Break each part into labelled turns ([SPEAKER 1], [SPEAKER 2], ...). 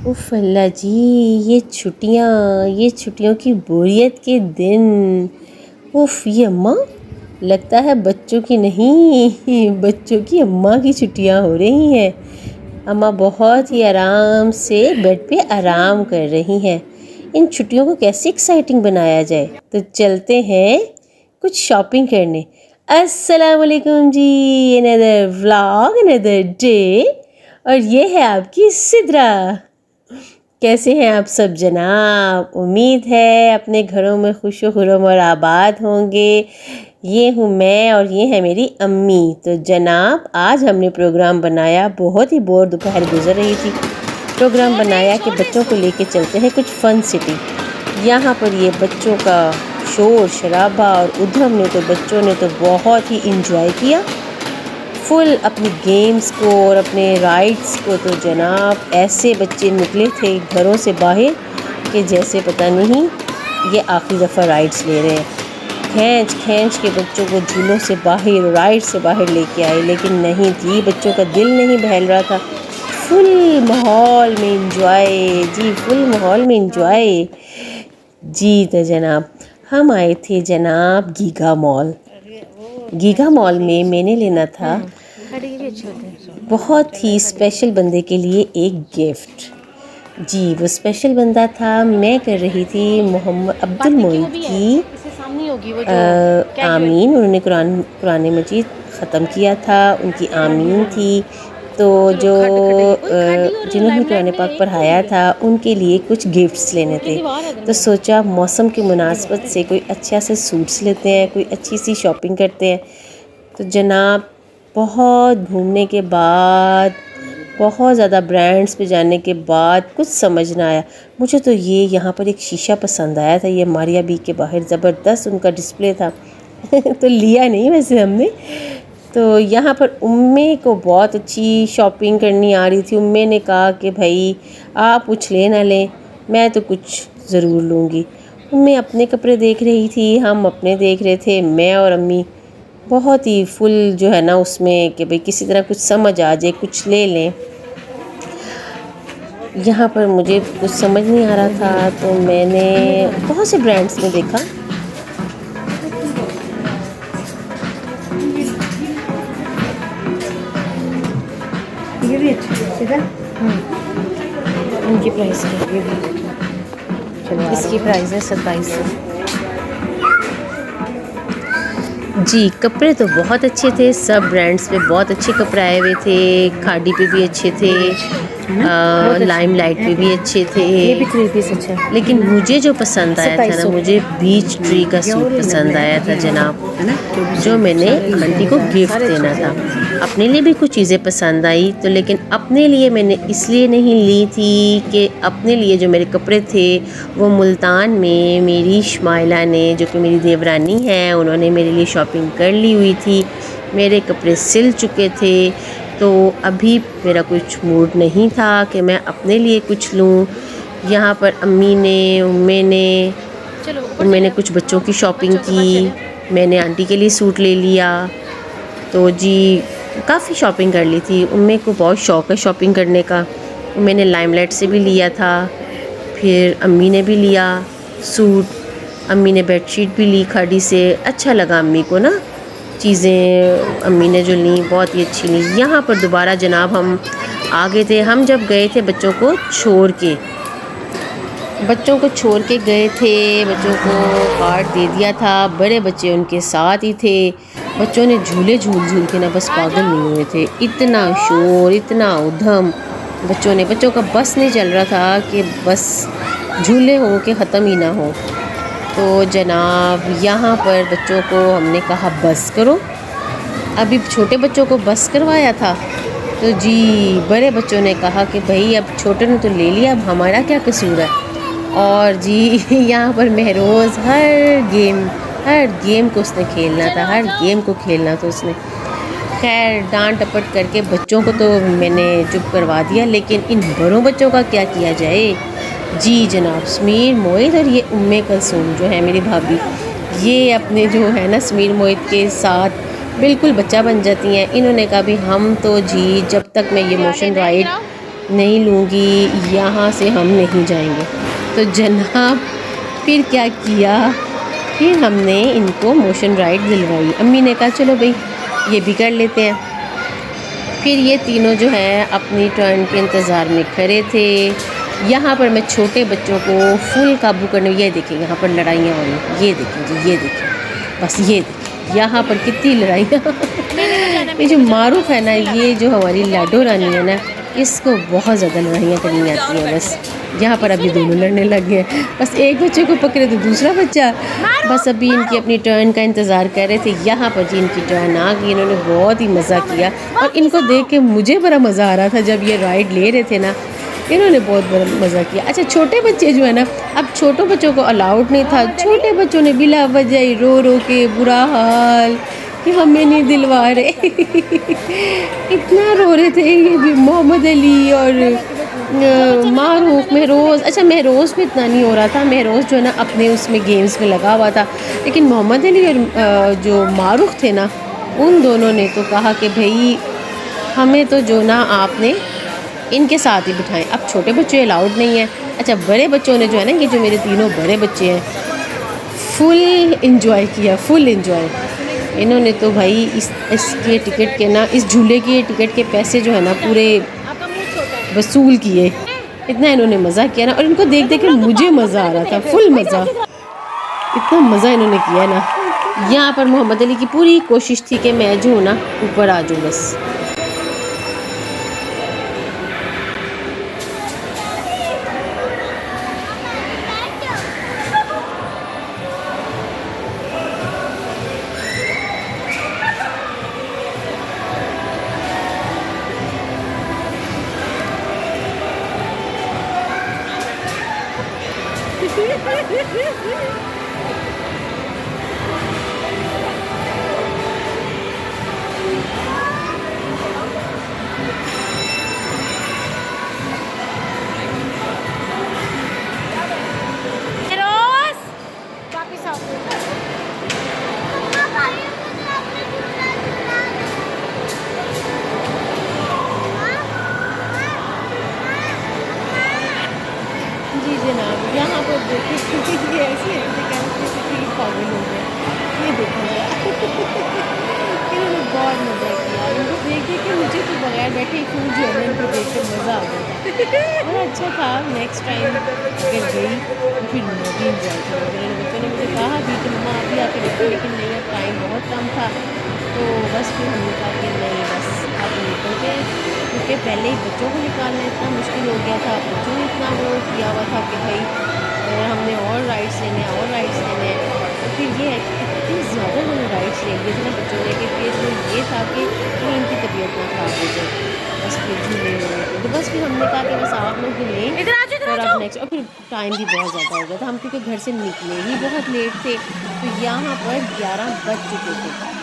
[SPEAKER 1] उफ़ अल्लाह जी, ये छुट्टियों की बोरियत के दिन। उफ़ ये अम्मा, लगता है बच्चों की नहीं बच्चों की अम्मा की छुट्टियां हो रही हैं। अम्मा बहुत ही आराम से बेड पे आराम कर रही हैं। इन छुट्टियों को कैसे एक्साइटिंग बनाया जाए, तो चलते हैं कुछ शॉपिंग करने। अस्सलाम वालेकुम जी, अनदर व्लॉग, अनदर डे, और ये है आपकी सिद्रा। कैसे हैं आप सब जनाब? उम्मीद है अपने घरों में खुशो खुरम और आबाद होंगे। ये हूँ मैं और ये है मेरी अम्मी। तो जनाब, आज हमने प्रोग्राम बनाया, बहुत ही बोर दोपहर गुजर रही थी। प्रोग्राम बनाया कि बच्चों को लेके चलते हैं कुछ फन सिटी। यहाँ पर ये बच्चों का शोर शराबा और उधम ने तो बच्चों ने तो बहुत ही इंजॉय किया फुल अपनी गेम्स को और अपने राइड्स को। तो जनाब ऐसे बच्चे निकले थे घरों से बाहर कि जैसे पता नहीं ये आखिरी दफ़ा राइड्स ले रहे हैं। खींच खींच के बच्चों को झूलों से बाहर, राइड से बाहर लेके आए, लेकिन नहीं जी, बच्चों का दिल नहीं बहल रहा था। फुल माहौल में इंजॉय जी, फुल माहौल में इंजॉय जी। तो जनाब हम आए थे जनाब गीगा मॉल में मैंने लेना था बहुत ही स्पेशल बंदे के लिए एक गिफ्ट। जी वो स्पेशल बंदा था, मैं कर रही थी मोहम्मद अब्दुल मोइद की आमीन। उन्होंने कुरान मजीद ख़त्म किया था, उनकी आमीन थी। तो जो जिन्होंने कुरान पाक पढ़ाया था उनके लिए कुछ गिफ्ट्स लेने थे। तो सोचा मौसम की मुनासबत से कोई अच्छा से सूट्स लेते हैं, कोई अच्छी सी शॉपिंग करते हैं। तो जनाब बहुत घूमने के बाद, बहुत ज़्यादा ब्रांड्स पे जाने के बाद कुछ समझ ना आया। मुझे तो ये यहाँ पर एक शीशा पसंद आया था, ये मारिया बी के बाहर ज़बरदस्त उनका डिस्प्ले था तो लिया नहीं वैसे हमने। तो यहाँ पर उम्मे को बहुत अच्छी शॉपिंग करनी आ रही थी। उम्मे ने कहा कि भाई आप कुछ ले ना लें, मैं तो कुछ ज़रूर लूँगी। उम्मे अपने कपड़े देख रही थी, हम अपने देख रहे थे, मैं और अम्मी बहुत ही फुल जो है ना उसमें कि भाई किसी तरह कुछ समझ आ जाए, कुछ ले लें। यहाँ पर मुझे कुछ समझ नहीं आ रहा था, तो मैंने बहुत से ब्रांड्स में देखा। ये भी अच्छा है, उनकी प्राइस है, इसकी प्राइस है 2700। जी कपड़े तो बहुत अच्छे थे, सब ब्रांड्स पे बहुत अच्छे कपड़े आए हुए थे। खाड़ी पे भी अच्छे थे, लाइम लाइट पे भी अच्छे थे। ये भी 3 पीस अच्छा। लेकिन मुझे जो पसंद आया था ना, मुझे बीच ट्री का सूट पसंद आया था जनाब, जो मैंने आंटी को गिफ्ट देना था। अपने लिए भी कुछ चीज़ें पसंद आई, तो लेकिन अपने लिए मैंने इसलिए नहीं ली थी कि अपने लिए जो मेरे कपड़े थे वो मुल्तान में मेरी शमाइला ने, जो कि मेरी देवरानी है, उन्होंने मेरे लिए शॉपिंग कर ली हुई थी। मेरे कपड़े सिल चुके थे, तो अभी मेरा कुछ मूड नहीं था कि मैं अपने लिए कुछ लूँ। यहाँ पर अम्मी ने, उम्मे ने कुछ बच्चों की शॉपिंग की, मैंने आंटी के लिए सूट ले लिया। तो जी काफ़ी शॉपिंग कर ली थी। उम्मे को बहुत शौक़ है शॉपिंग करने का। मैंने लाइमलाइट से भी लिया था, फिर अम्मी ने भी लिया सूट, अम्मी ने बेडशीट भी ली खाड़ी से। अच्छा लगा अम्मी को ना, चीज़ें अम्मी ने जो ली बहुत ही अच्छी ली। यहाँ पर दोबारा जनाब हम आ गए थे। हम जब गए थे बच्चों को छोड़ के गए थे, बच्चों को कार्ड दे दिया था, बड़े बच्चे उनके साथ ही थे। बच्चों ने झूले झूल के ना बस पागल नहीं हुए थे, इतना शोर, इतना उधम बच्चों का बस नहीं चल रहा था कि बस झूले हों कि ख़त्म ही ना हो। तो जनाब यहाँ पर बच्चों को हमने कहा बस करो। अभी छोटे बच्चों को बस करवाया था, तो जी बड़े बच्चों ने कहा कि भाई अब छोटे ने तो ले लिया, अब हमारा क्या कसूर है। और जी यहाँ पर महरोज़ हर गेम को उसने खेलना था, उसने खैर डांट टपट करके बच्चों को तो मैंने चुप करवा दिया, लेकिन इन बड़ों बच्चों का क्या किया जाए। जी जनाब समीर मोइद और ये उम्मे कुलसूम जो है मेरी भाभी, ये अपने जो है ना समीर मोइद के साथ बिल्कुल बच्चा बन जाती हैं। इन्होंने कहा भी हम तो जी जब तक मैं ये मोशन राइड नहीं लूँगी, यहाँ से हम नहीं जाएंगे। तो जनाब फिर क्या किया, फिर हमने इनको मोशन राइड दिलवाई। अम्मी ने कहा चलो भाई ये भी कर लेते हैं। फिर ये तीनों जो है अपनी टर्न के इंतज़ार में खड़े थे। यहाँ पर मैं छोटे बच्चों को फुल काबू करने, ये देखें यहाँ पर लड़ाइयाँ हो रही, ये देखें जी, ये देखें, बस ये देखें यहाँ पर कितनी लड़ाइयाँ। ये जो मारूफ है ना, ये जो हमारी लाडो रानी है ना, इसको बहुत ज़्यादा लड़ाइयाँ करनी आती है। बस यहाँ पर अभी दोनों लड़ने लग गए, बस एक बच्चे को पकड़े तो दूसरा बच्चा, बस अभी इनकी अपनी टर्न का इंतज़ार कर रहे थे। यहाँ पर जी इनकी टर्न आ गई, इन्होंने बहुत ही मज़ा किया और इनको देख के मुझे बड़ा मज़ा आ रहा था। जब ये राइड ले रहे थे ना, इन्होंने बहुत बड़ा मज़ा किया। अच्छा छोटे बच्चे जो है ना, अब छोटों बच्चों को अलाउड नहीं था, छोटे बच्चों ने बिला वजह ही रो रो के बुरा हाल कि हमें नहीं दिलवा रहे। इतना रो रहे थे ये भी, मोहम्मद अली और मारूफ, महरोज़। अच्छा महरोज़ भी इतना नहीं हो रहा था, महरोज़ जो है ना अपने उसमें गेम्स में लगा हुआ था, लेकिन मोहम्मद अली और जो मारूफ थे ना, उन दोनों ने तो कहा कि भाई हमें तो जो ना आपने इनके साथ ही बिठाएं। अब छोटे बच्चे अलाउड नहीं है। अच्छा बड़े बच्चों ने जो है ना, ये जो मेरे तीनों बड़े बच्चे हैं, फुल इंजॉय किया, फुल इंजॉय। इन्होंने तो भाई इसके टिकट के ना, इस झूले के टिकट के पैसे जो है ना पूरे वसूल किए। इतना इन्होंने मज़ा किया ना, और इनको देख देख के मुझे मज़ा आ रहा था, फुल मज़ा। इतना मज़ा इन्होंने किया ना। यहाँ पर मोहम्मद अली की पूरी कोशिश थी कि मैं जो हूँ ना ऊपर आ जाऊँ बस। जी जनाब, यहाँ पर देखिए ये ऐसे पागल हो गया। ये देखिए इन्होंने बहुत मज़ा किया। इनको देख देख के मुझे तो बगैर बैठे ही फूल जो है ना, इनको देख कर मज़ा आ गया। बड़ा अच्छा था। नेक्स्ट टाइम अगर गई तो फिर मैं भी इंजॉय करूँगी। बच्चों ने मुझे कहा भी कि मम्मा अभी आके देखो, लेकिन नहीं अब टाइम बहुत कम था, तो बस फिर हमने कहा कि नहीं बस अब निकलते हैं, क्योंकि पहले ही बच्चों को निकालना इतना मुश्किल हो गया था। बच्चों ने इतना वो किया हुआ था कि भाई हमने और राइड्स लेने हैं, और राइड्स लेने हैं। तो फिर ये है कि इतनी ज़्यादा मैंने राइड्स ले लिए थे ना बच्चों ने, कि फिर जो ये था कि इनकी तबीयत ना ख़राब हो जाए, बस फिर झूले हो रहे थे। तो बस फिर हमने कहा कि बस आप लोग भी लें और अब नेक्स्ट। और फिर टाइम भी बहुत ज़्यादा हो गया था, हम क्योंकि घर से निकले ही बहुत लेट थे, तो यहाँ पर 11 बज चुके थे।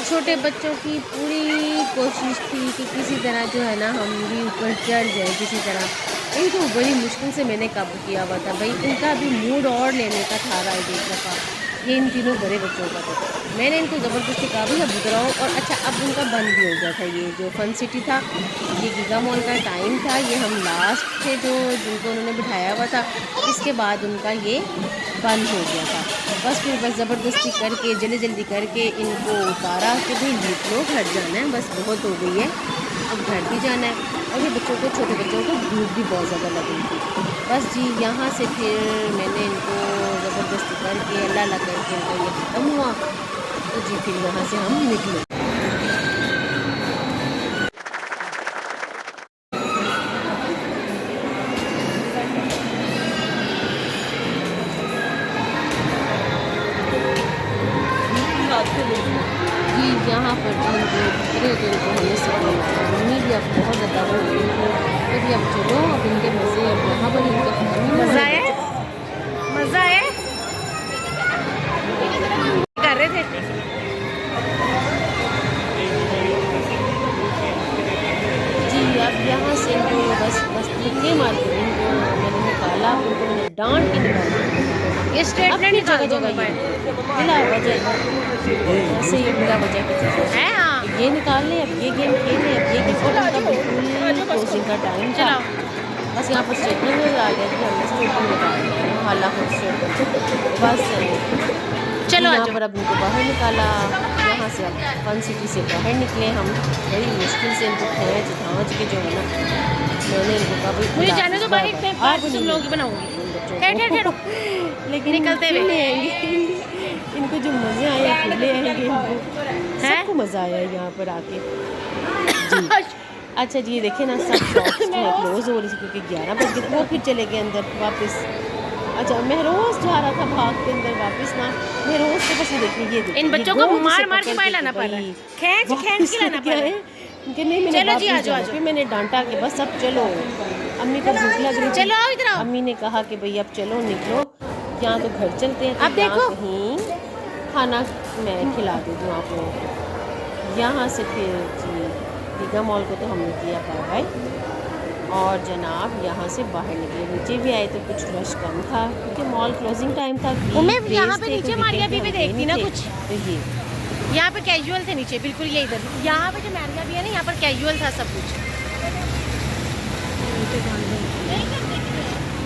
[SPEAKER 1] छोटे बच्चों की पूरी कोशिश थी कि किसी तरह जो है ना हम भी ऊपर चढ़ जाए किसी तरह। इनको बड़ी मुश्किल से मैंने काबू किया हुआ था भाई। इनका भी मूड और लेने का था राइड एक दफ़ा। ये इन तीनों बड़े बच्चों का था, मैंने इनको ज़बरदस्ती कहा भी अब उतराओ। और अच्छा अब उनका बंद भी हो गया था। ये जो फन सिटी था, ये गीगा मॉल का टाइम था, ये हम लास्ट थे जो जिनको उन्होंने बिठाया हुआ था। इसके बाद उनका ये बंद हो गया था। बस फिर बस ज़बरदस्ती करके जल्दी जल्दी करके इनको उतारा कि भाई निकलो घर जाना है, बस बहुत हो गई है, अब घर भी जाना है। और ये बच्चों को, छोटे बच्चों को भूख भी बहुत ज़्यादा लगी थी। बस जी यहाँ से फिर मैंने इनको ज़बरदस्ती करके अल्लाह अल्लाह करके उनका ये ख़त्म हुआ। तो जी फिर यहाँ से हम निकले। जी यहाँ पर जो बकरे होते हैं उनको हमें सिखाया, मम्मी भी अब बहुत ज़्यादा हो गई है, तो अब चलो अब इनके मज़े अब यहाँ पर इनका ख़त्म ही
[SPEAKER 2] मज़ा आया, मज़ा आया कर रहे थे।
[SPEAKER 1] जी अब यहाँ से इनको बस धक्के मार के इनको मैंने निकाला, उनको मैंने डांट के निकाला।
[SPEAKER 2] ये स्टेटमेंट ही
[SPEAKER 1] जगह जगह ये बिला वजह ऐसे ही बिला वजह की चीज़ें
[SPEAKER 2] है। हाँ
[SPEAKER 1] ये निकाल लें, अब ये गेम खेल लें, अब ये गेम और उनका बिल्कुल क्लोजिंग का टाइम था। बस यहाँ पर स्टेटमेंट नजर आ गया कि हमने स्टेटमेंट निकाला, हालांकि स्टेटमेंट बस
[SPEAKER 2] चलो
[SPEAKER 1] यहाँ पर अब इनको बाहर निकाला। यहाँ से अब फन सिटी से बाहर निकले हम, बड़ी मुश्किल से इनको खींच धाँच के जो है ना, मैंने इनको कहा भाई
[SPEAKER 2] मुझे जाने दो बाहर, मैं बाद में तुम लोगों की बनाऊंगी।
[SPEAKER 1] लेकिन
[SPEAKER 2] निकलते हुए
[SPEAKER 1] आएंगे इनको जो मज़े आए खुले आएंगे इनको, सबको मज़ा आया यहाँ पर आके जी। अच्छा जी ये देखें ना, सब शॉप्स जो है क्लोज हो रही थी क्योंकि 11 बज गए। वो फिर चले गए अंदर वापस। अच्छा महरोज़ जा रहा था भाग के अंदर वापस ना, महरोज़ के बस देखिए
[SPEAKER 2] इन बच्चों को मार मार के बाहर लाना पड़ रहा है, खींच खींच के लाना पड़ रहा है।
[SPEAKER 1] कि नहीं मैंने
[SPEAKER 2] चलो जी आ जाओ,
[SPEAKER 1] फिर मैंने डांटा कि बस अब चलो, अम्मी को भूख लग रही थी,
[SPEAKER 2] चलो आओ इधर आओ।
[SPEAKER 1] अम्मी ने कहा कि भाई अब चलो निकलो, यहाँ तो घर चलते हैं,
[SPEAKER 2] अब देखो
[SPEAKER 1] कहीं खाना मैं खिला दे दूँ आप लोगों को। यहाँ से फिर जी दीघा मॉल को तो हमने किया बाय बाय और जनाब यहाँ से बाहर निकले। नीचे भी आए तो कुछ रश कम था क्योंकि मॉल क्लोजिंग टाइम था।
[SPEAKER 2] यहाँ पे नीचे मारिया भी देखती ना कुछ,
[SPEAKER 1] तो ये
[SPEAKER 2] यहाँ पे कैजुअल थे नीचे बिल्कुल, ये इधर यहाँ पे जो मैरिया भी है ना, यहाँ पर कैजुअल था सब कुछ।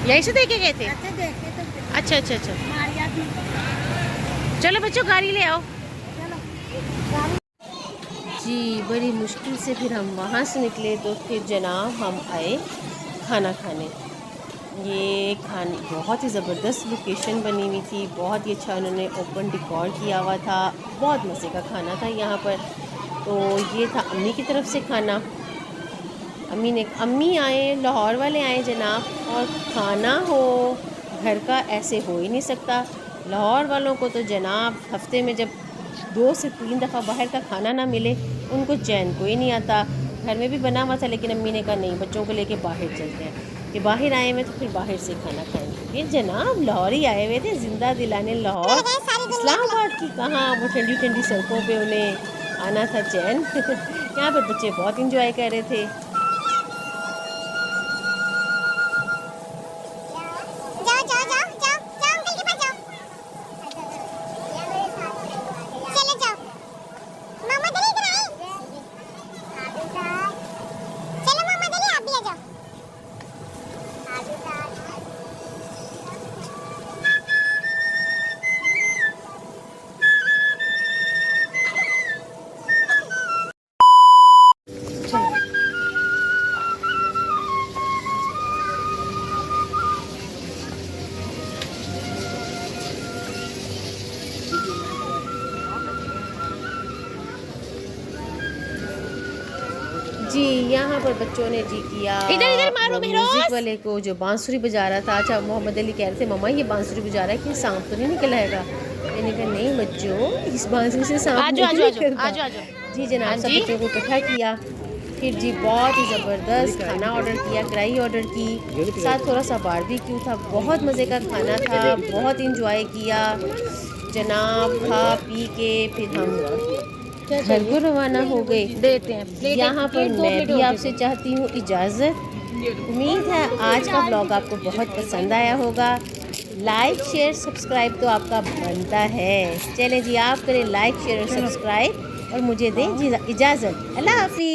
[SPEAKER 2] यही से देखे गए थे। अच्छा अच्छा अच्छा चलो बच्चों गाड़ी ले आओ।
[SPEAKER 1] जी बड़ी मुश्किल से फिर हम वहाँ से निकले तो फिर जनाब हम आए खाना खाने। ये खाने बहुत ही ज़बरदस्त लोकेशन बनी हुई थी, बहुत ही अच्छा उन्होंने ओपन डिकॉर किया हुआ था, बहुत मज़े का खाना था यहाँ पर। तो ये था अम्मी की तरफ से खाना। अम्मी आए, लाहौर वाले आए जनाब, और खाना हो घर का ऐसे हो ही नहीं सकता। लाहौर वालों को तो जनाब हफ्ते में जब 2 से 3 दफ़ा बाहर का खाना ना मिले उनको चैन कोई नहीं आता। घर में भी बना हुआ था लेकिन अम्मी ने कहा नहीं, बच्चों को लेके बाहर चलते हैं, कि बाहर आए हुए तो फिर बाहर से खाना खाएंगे। ये जनाब लाहौर ही आए हुए थे, ज़िंदा दिलाने लाहौर, इस्लामाबाद की कहाँ वो ठंडी ठंडी सड़कों पे उन्हें आना था चैन। यहाँ पर बच्चे बहुत इंजॉय कर रहे थे। जी यहाँ पर बच्चों ने जी किया,
[SPEAKER 2] इधर मारो
[SPEAKER 1] म्यूजिक वाले को जो बांसुरी बजा रहा था। अच्छा मोहम्मद अली कह रहे थे मम्मा ये बांसुरी बजा रहा है कि सांप तो नहीं निकल आएगा। मैंने कहा नहीं बच्चों, इस बांसुरी से सांप नहीं निकलता। जी जनाब सब बच्चों को इकट्ठा किया, फिर जी बहुत ही ज़बरदस्त खाना ऑर्डर किया, कढ़ाई ऑर्डर की, साथ थोड़ा सा बारबेक्यू था। बहुत मज़े का खाना था, बहुत इंजॉय किया जनाब। खा पी के फिर हम घर को रवाना हो गए।
[SPEAKER 2] देते हैं
[SPEAKER 1] यहाँ पर मैं भी आपसे चाहती हूँ इजाज़त। उम्मीद है आज का ब्लॉग आपको बहुत पसंद आया होगा। लाइक शेयर सब्सक्राइब तो आपका बनता है। चलें जी आप करें लाइक शेयर और सब्सक्राइब और मुझे दें इजाज़त। अल्लाह हाफिज़।